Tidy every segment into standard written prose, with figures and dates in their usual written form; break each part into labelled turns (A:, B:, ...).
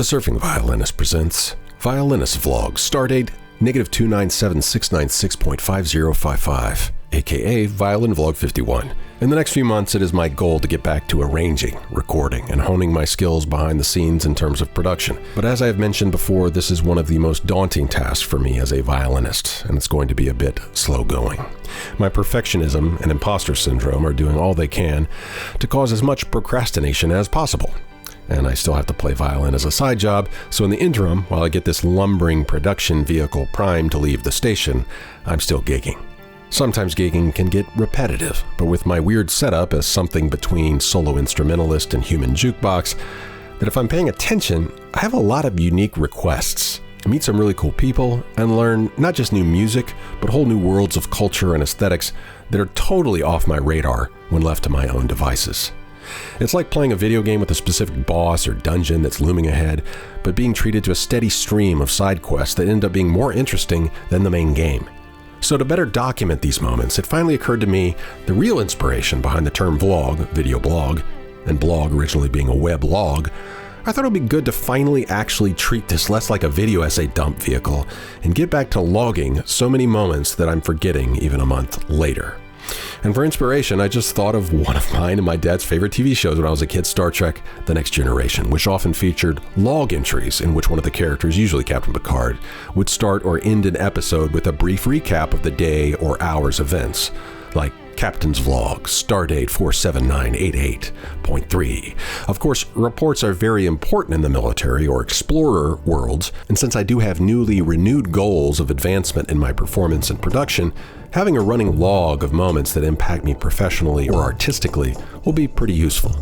A: The Surfing Violinist presents Violinist Vlog, Stardate -297,696.5055, aka Violin Vlog 51. In the next few months, it is my goal to get back to arranging, recording, and honing my skills behind the scenes in terms of production. But as I have mentioned before, this is one of the most daunting tasks for me as a violinist, and it's going to be a bit slow going. My perfectionism and imposter syndrome are doing all they can to cause as much procrastination as possible. And I still have to play violin as a side job, so in the interim, while I get this lumbering production vehicle primed to leave the station, I'm still gigging. Sometimes gigging can get repetitive, but with my weird setup as something between solo instrumentalist and human jukebox, that if I'm paying attention, I have a lot of unique requests. I meet some really cool people and learn not just new music, but whole new worlds of culture and aesthetics that are totally off my radar when left to my own devices. It's like playing a video game with a specific boss or dungeon that's looming ahead, but being treated to a steady stream of side quests that end up being more interesting than the main game. So to better document these moments, it finally occurred to me the real inspiration behind the term vlog, video blog, and blog originally being a web log. I thought it would be good to finally actually treat this less like a video essay dump vehicle and get back to logging so many moments that I'm forgetting even a month later. And for inspiration, I just thought of one of mine and my dad's favorite TV shows when I was a kid, Star Trek: The Next Generation, which often featured log entries in which one of the characters, usually Captain Picard, would start or end an episode with a brief recap of the day or hour's events, like Captain's Vlog, Stardate 47988.3. Of course, reports are very important in the military or explorer worlds, and since I do have newly renewed goals of advancement in my performance and production, having a running log of moments that impact me professionally or artistically will be pretty useful.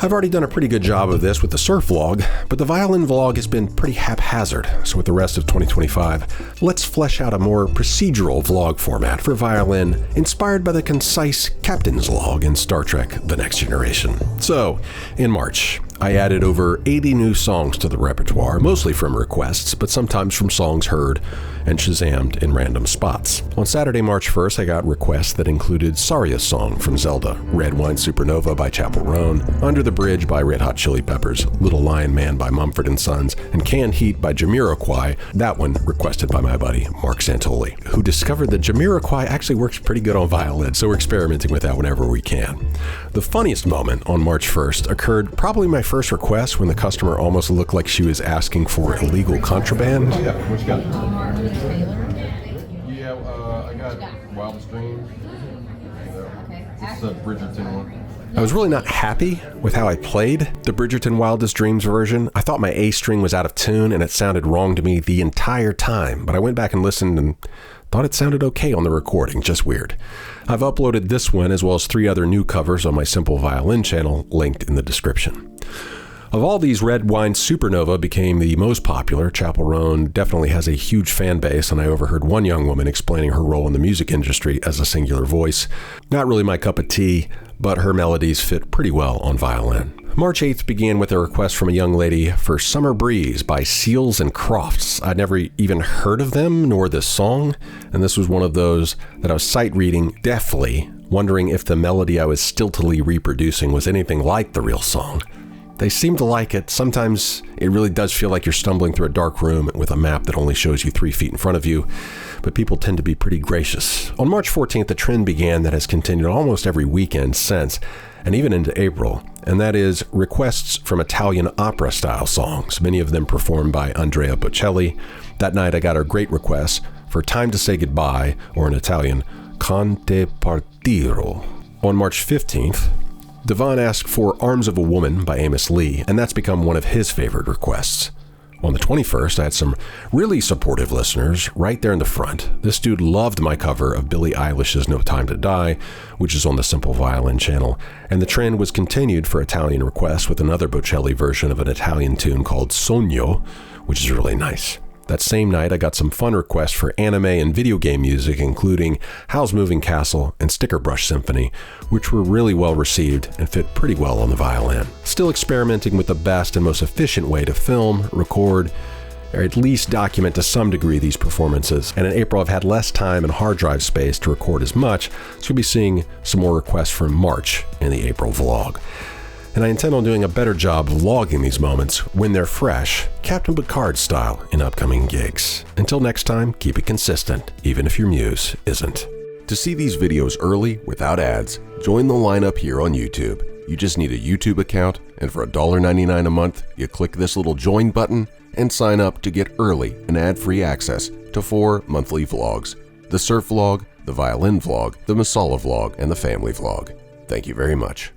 A: I've already done a pretty good job of this with the surf vlog, but the violin vlog has been pretty haphazard, so with the rest of 2025, let's flesh out a more procedural vlog format for violin inspired by the concise captain's log in Star Trek: The Next Generation. So, in March, I added over 80 new songs to the repertoire, mostly from requests, but sometimes from songs heard and Shazammed in random spots. On Saturday, March 1st, I got requests that included Saria's song from Zelda, Red Wine Supernova by Chapel Roan, Under the Bridge by Red Hot Chili Peppers, Little Lion Man by Mumford & Sons, and Canned Heat by Jamiroquai, that one requested by my buddy Mark Santoli, who discovered that Jamiroquai actually works pretty good on violin, so we're experimenting with that whenever we can. The funniest moment on March 1st occurred probably my first request when the customer almost looked like she was asking for illegal contraband.
B: Oh, yeah, what you got? I got Wildest Dreams. It's the Bridgerton one.
A: I was really not happy with how I played the Bridgerton Wildest Dreams version. I thought my A string was out of tune and it sounded wrong to me the entire time, but I went back and listened and thought it sounded okay on the recording, just weird. I've uploaded this one as well as 3 other new covers on my Simple Violin channel, linked in the description. Of all these, Red Wine Supernova became the most popular. Chapel Roan definitely has a huge fan base, and I overheard one young woman explaining her role in the music industry as a singular voice. Not really my cup of tea, but her melodies fit pretty well on violin. March 8th began with a request from a young lady for Summer Breeze by Seals and Crofts. I'd never even heard of them nor this song, and this was one of those that I was sight reading deftly, wondering if the melody I was stiltily reproducing was anything like the real song. They seem to like it. Sometimes it really does feel like you're stumbling through a dark room with a map that only shows you 3 feet in front of you, but people tend to be pretty gracious. On March 14th, a trend began that has continued almost every weekend since, and even into April, and that is requests from Italian opera-style songs, many of them performed by Andrea Bocelli. That night, I got a great request for Time to Say Goodbye, or in Italian, Con te partiro. On March 15th, Devon asked for Arms of a Woman by Amos Lee, and that's become one of his favorite requests. On the 21st, I had some really supportive listeners right there in the front. This dude loved my cover of Billie Eilish's No Time to Die, which is on the Simple Violin channel, and the trend was continued for Italian requests with another Bocelli version of an Italian tune called Sogno, which is really nice. That same night, I got some fun requests for anime and video game music, including Howl's Moving Castle and Sticker Brush Symphony, which were really well received and fit pretty well on the violin. Still experimenting with the best and most efficient way to film, record, or at least document to some degree these performances. And in April, I've had less time and hard drive space to record as much, so we'll be seeing some more requests from March in the April vlog. and I intend on doing a better job vlogging these moments when they're fresh, Captain Picard style, in upcoming gigs. Until next time, keep it consistent, even if your muse isn't. To see these videos early, without ads, join the lineup here on YouTube. You just need a YouTube account, and for $1.99 a month, you click this little join button and sign up to get early and ad-free access to 4 monthly vlogs: the surf vlog, the violin vlog, the Masala vlog, and the family vlog. Thank you very much.